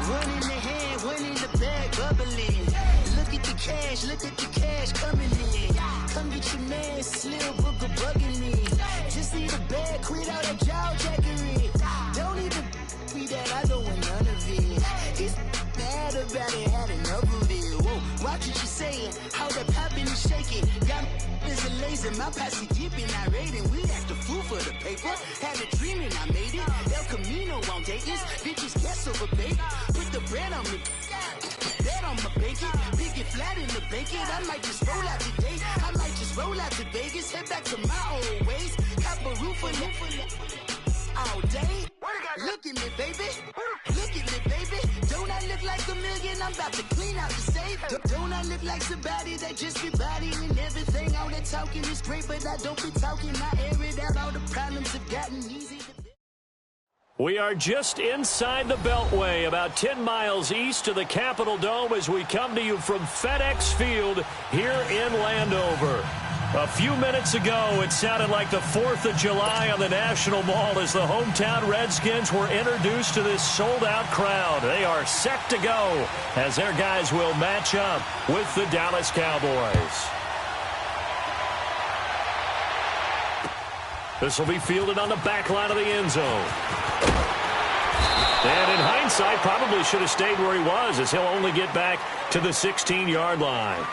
One in the hand, one in the bag, bubbling. Look at the cash coming in. Come get your man, Slim Booker bugging me. Just need a bag, quit all that jaw jackery. Don't even be that, I don't want none of it. He's mad about it, had enough of it. Whoa, watch what you saying, how that poppin' and shaking. Got is a laser, my posse deep and I raiding. We act a fool for the paper, had a dream and I made it. El Camino on Dayton's, bitches guess over bait. Put the bread on me, bet on my bacon. Big it flat in the bacon, I might just roll out today. I might just roll out to Vegas, head back to my old ways. Cop a roof for all day. Look at me, baby. Look at me, baby. Don't I look like a million? I'm about to clean out the safe. Don't I look like somebody that just be bodying everything? All that talking is great, but I don't be talking. I air it out. All the problems have gotten easy. We are just inside the Beltway, about 10 miles east of the Capitol Dome as we come to you from FedEx Field here in Landover. A few minutes ago, it sounded like the 4th of July on the National Mall as the hometown Redskins were introduced to this sold-out crowd. They are set to go as their guys will match up with the Dallas Cowboys. This will be fielded on the back line of the end zone. And in hindsight, probably should have stayed where he was as he'll only get back to the 16-yard line.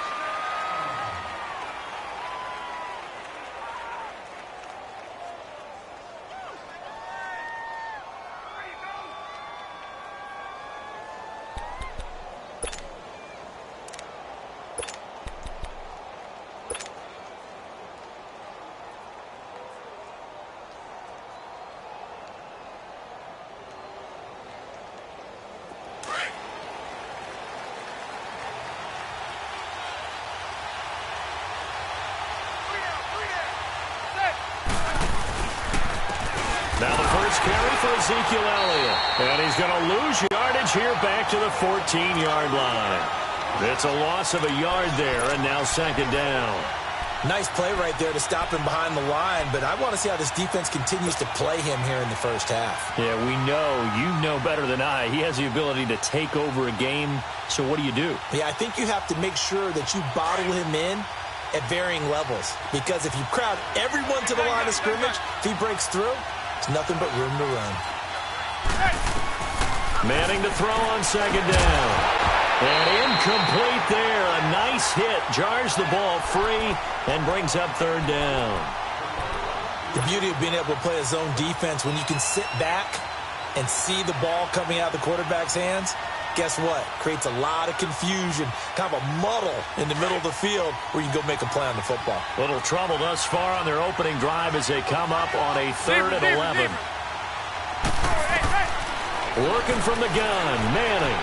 Now the first carry for Ezekiel Elliott. And he's going to lose yardage here back to the 14-yard line. It's a loss of a yard there, and now second down. Nice play right there to stop him behind the line, but I want to see how this defense continues to play him here in the first half. Yeah, we know. You know better than I. He has the ability to take over a game, so what do you do? Yeah, I think you have to make sure that you bottle him in at varying levels, because if you crowd everyone to the line of scrimmage, if he breaks through, it's nothing but room to run. Manning to throw on second down. And incomplete there. A nice hit. Jars the ball free and brings up third down. The beauty of being able to play a zone defense when you can sit back and see the ball coming out of the quarterback's hands, guess what? Creates a lot of confusion, kind of a muddle in the middle of the field where you can go make a play on the football. Little trouble thus far on their opening drive as they come up on a 3rd and 11. Working from the gun, Manning.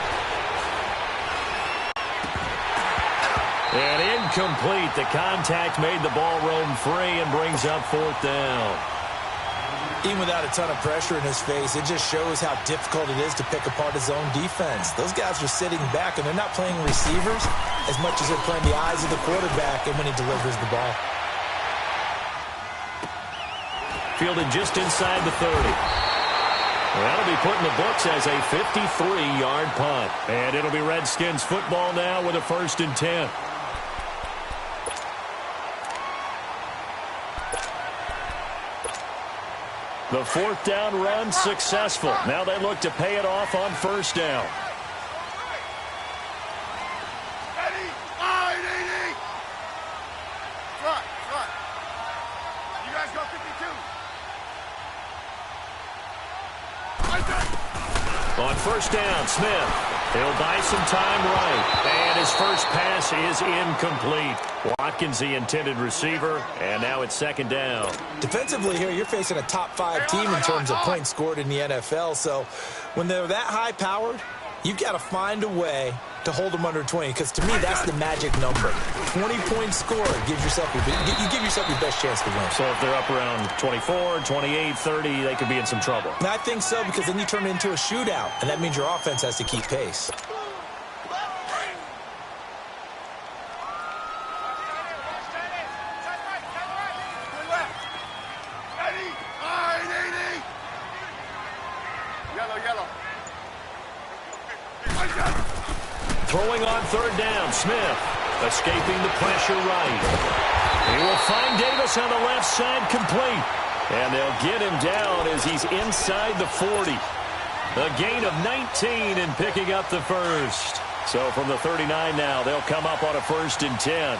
And incomplete. The contact made the ball roam free and brings up 4th down. Even without a ton of pressure in his face, it just shows how difficult it is to pick apart his own defense. Those guys are sitting back, and they're not playing receivers as much as they're playing the eyes of the quarterback and when he delivers the ball. Fielded just inside the 30. That'll be put in the books as a 53-yard punt. And it'll be Redskins football now with a 1st and 10. The 4th down run successful. Now they look to pay it off on 1st down. You guys go 52. On 1st down, Smith. He'll buy some time right. And his first pass is incomplete. Watkins, the intended receiver, and now it's 2nd down. Defensively here, you're facing a top 5 team in terms of points scored in the NFL. So when they're that high-powered, you've got to find a way to hold them under 20, because to me, that's the magic number. 20 points scored gives yourself you give yourself your best chance to win. So if they're up around 24, 28, 30, they could be in some trouble. And I think so, because then you turn it into a shootout, and that means your offense has to keep pace. Throwing on third down, Smith. Escaping the pressure right. He will find Davis on the left side, complete. And they'll get him down as he's inside the 40. A gain of 19 and picking up the first. So from the 39 now, they'll come up on a 1st and 10.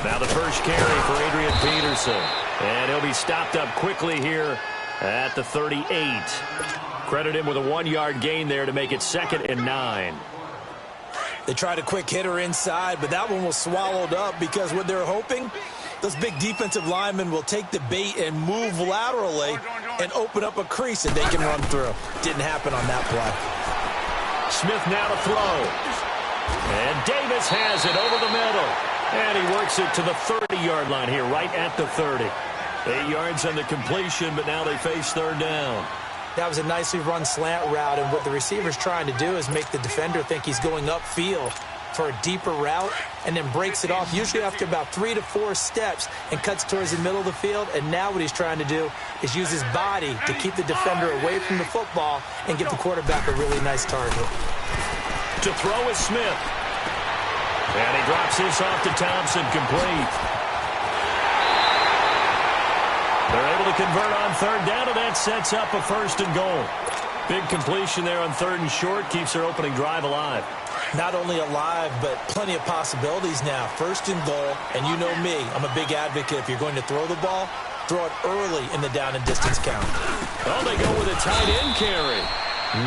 Now the first carry for Adrian Peterson. And he'll be stopped up quickly here at the 38. Credit him with a 1-yard gain there to make it 2nd and 9. They tried a quick hitter inside, but that one was swallowed up because what they're hoping, those big defensive linemen will take the bait and move laterally and open up a crease that they can run through. Didn't happen on that play. Smith now to throw. And Davis has it over the middle. And he works it to the 30-yard line here, right at the 30. 8 yards on the completion, but now they face third down. That was a nicely run slant route, and what the receiver's trying to do is make the defender think he's going upfield for a deeper route and then breaks it off, usually after about 3 to 4 steps, and cuts towards the middle of the field. And now what he's trying to do is use his body to keep the defender away from the football and give the quarterback a really nice target. To throw is Smith. And he drops this off to Thompson, complete. They're able to convert on third down, and that sets up a 1st and goal. Big completion there on 3rd and short, keeps their opening drive alive. Not only alive, but plenty of possibilities now. 1st and goal, and you know me, I'm a big advocate. If you're going to throw the ball, throw it early in the down and distance count. Well, they go with a tight end carry.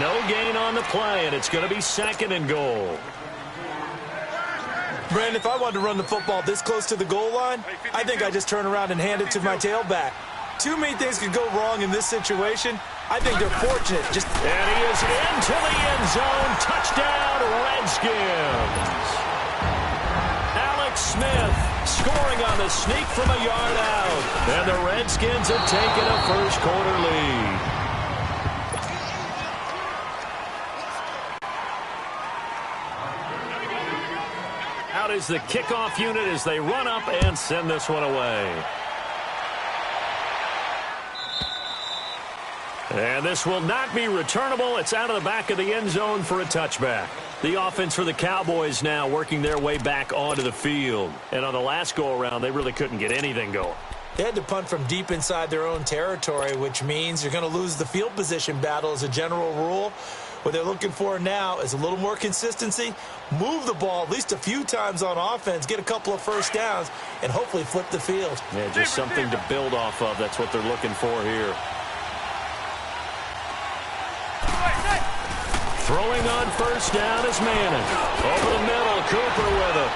No gain on the play, and it's going to be 2nd and goal. Brandon, if I wanted to run the football this close to the goal line, I think I just turn around and hand it to my tailback. Too many things could go wrong in this situation. I think they're fortunate. And he is into the end zone. Touchdown, Redskins. Alex Smith scoring on the sneak from a yard out. And the Redskins have taken a first-quarter lead. Out is the kickoff unit as they run up and send this one away. And this will not be returnable. It's out of the back of the end zone for a touchback. The offense for the Cowboys now working their way back onto the field. And on the last go-around, they really couldn't get anything going. They had to punt from deep inside their own territory, which means you're going to lose the field position battle as a general rule. What they're looking for now is a little more consistency, move the ball at least a few times on offense, get a couple of first downs, and hopefully flip the field. Yeah, just something to build off of. That's what they're looking for here. Throwing on first down is Manning. Over the middle, Cooper with him.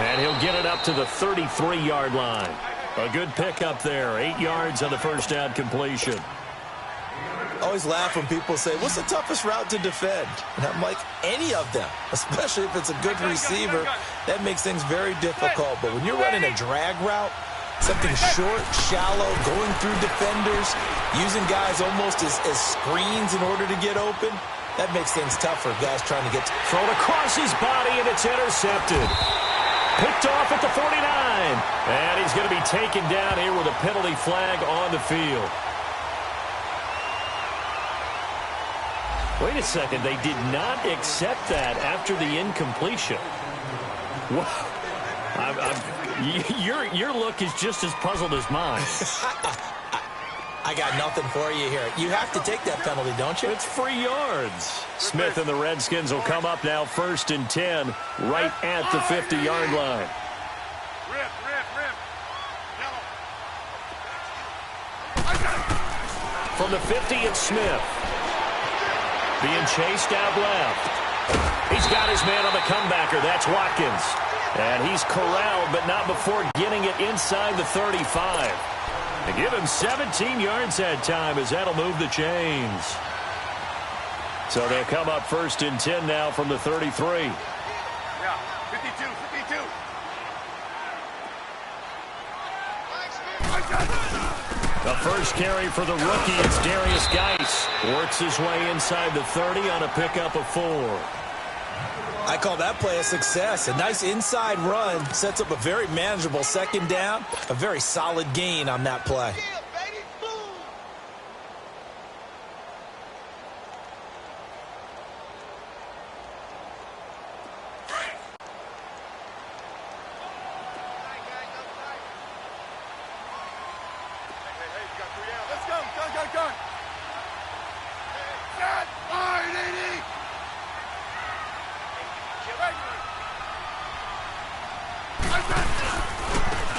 And he'll get it up to the 33-yard line. A good pickup there. 8 yards on the first down completion. I always laugh when people say, what's the toughest route to defend? And I'm like, any of them, especially if it's a good receiver. That makes things very difficult. But when you're running a drag route, something short, shallow, going through defenders, using guys almost as screens in order to get open, that makes things tough for guys trying to get to. Thrown across his body, and it's intercepted. Picked off at the 49. And he's going to be taken down here with a penalty flag on the field. Wait a second. They did not accept that after the incompletion. Wow. Your look is just as puzzled as mine. I got nothing for you here. You have to take that penalty, don't you? It's free yards. Smith and the Redskins will come up now 1st and 10 right at the 50-yard line. From the 50, it's Smith. Being chased out left. He's got his man on the comebacker. That's Watkins. And he's corralled, but not before getting it inside the 35. They give him 17 yards that time as that'll move the chains. So they'll come up 1st and 10 now from the 33. Yeah, 52. The first carry for the rookie is Darius Geis. Works his way inside the 30 on a pickup of 4. I call that play a success. A nice inside run sets up a very manageable second down. A very solid gain on that play.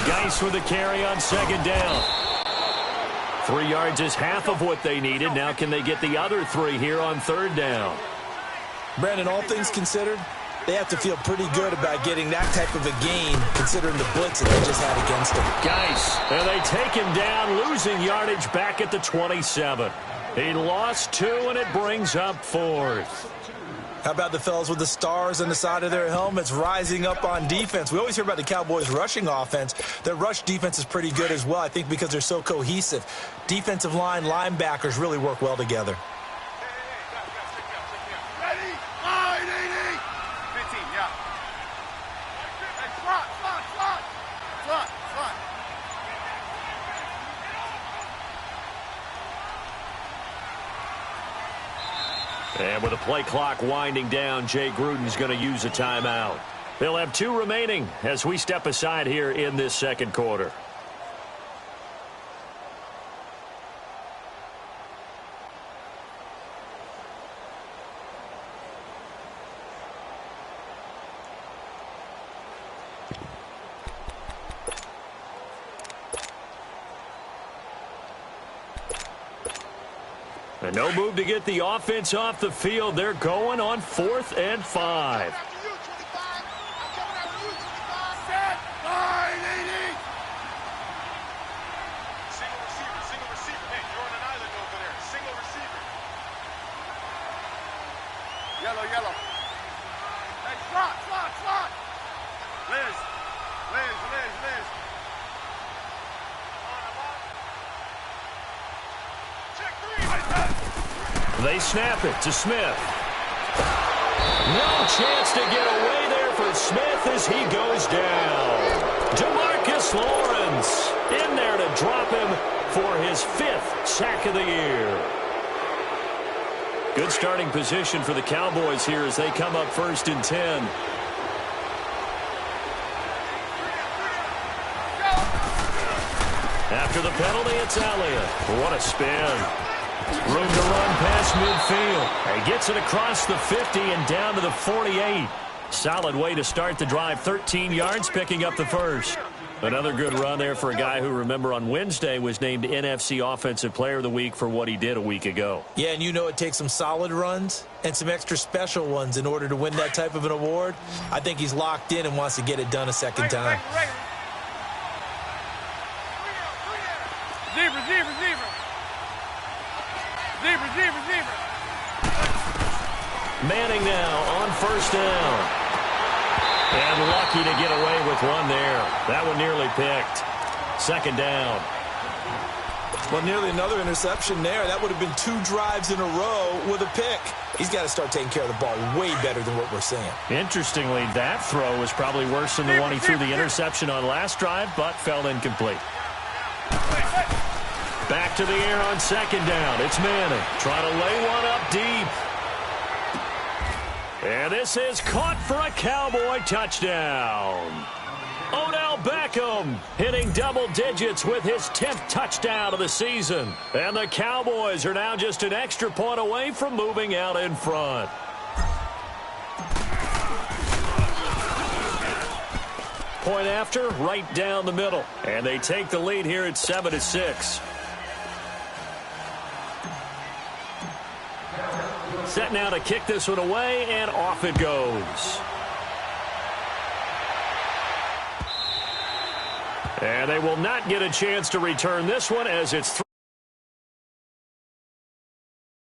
Geis with the carry on second down. 3 yards is half of what they needed. Now can they get the other 3 here on third down? Brandon, all things considered, they have to feel pretty good about getting that type of a gain considering the blitz that they just had against them. Geis, and they take him down, losing yardage back at the 27. He lost 2, and it brings up 4th. How about the fellas with the stars on the side of their helmets rising up on defense? We always hear about the Cowboys' rushing offense. Their rush defense is pretty good as well, I think, because they're so cohesive. Defensive line, linebackers really work well together. Ready? 980. 15, yeah. Hey, slot. And with the play clock winding down, Jay Gruden's going to use a timeout. They'll have 2 remaining as we step aside here in this second quarter. And no move to get the offense off the field. They're going on 4th and 5. Single receiver. Man, you're on an island over there. Single receiver. Yellow. Hey, slot. Liz. They snap it to Smith. No chance to get away there for Smith as he goes down. DeMarcus Lawrence in there to drop him for his 5th sack of the year. Good starting position for the Cowboys here as they come up 1st and 10. After the penalty, it's Elliott. What a spin. Room to run past midfield. He gets it across the 50 and down to the 48. Solid way to start the drive. 13 yards, picking up the first. Another good run there for a guy who, remember, on Wednesday was named NFC Offensive Player of the Week for what he did a week ago. Yeah, and you know it takes some solid runs and some extra special ones in order to win that type of an award. I think he's locked in and wants to get it done a second time. Zebra. Manning now on 1st down. And lucky to get away with one there. That one nearly picked. 2nd down. Well, nearly another interception there. That would have been 2 drives in a row with a pick. He's got to start taking care of the ball way better than what we're seeing. Interestingly, that throw was probably worse than the one he threw the interception on last drive, but fell incomplete. Back to the air on 2nd down. It's Manning trying to lay one up deep. And this is caught for a Cowboy touchdown. Odell Beckham hitting double digits with his 10th touchdown of the season. And the Cowboys are now just an extra point away from moving out in front. Point after, right down the middle. And they take the lead here at 7-6. Set now to kick this one away, and off it goes. And they will not get a chance to return this one as it's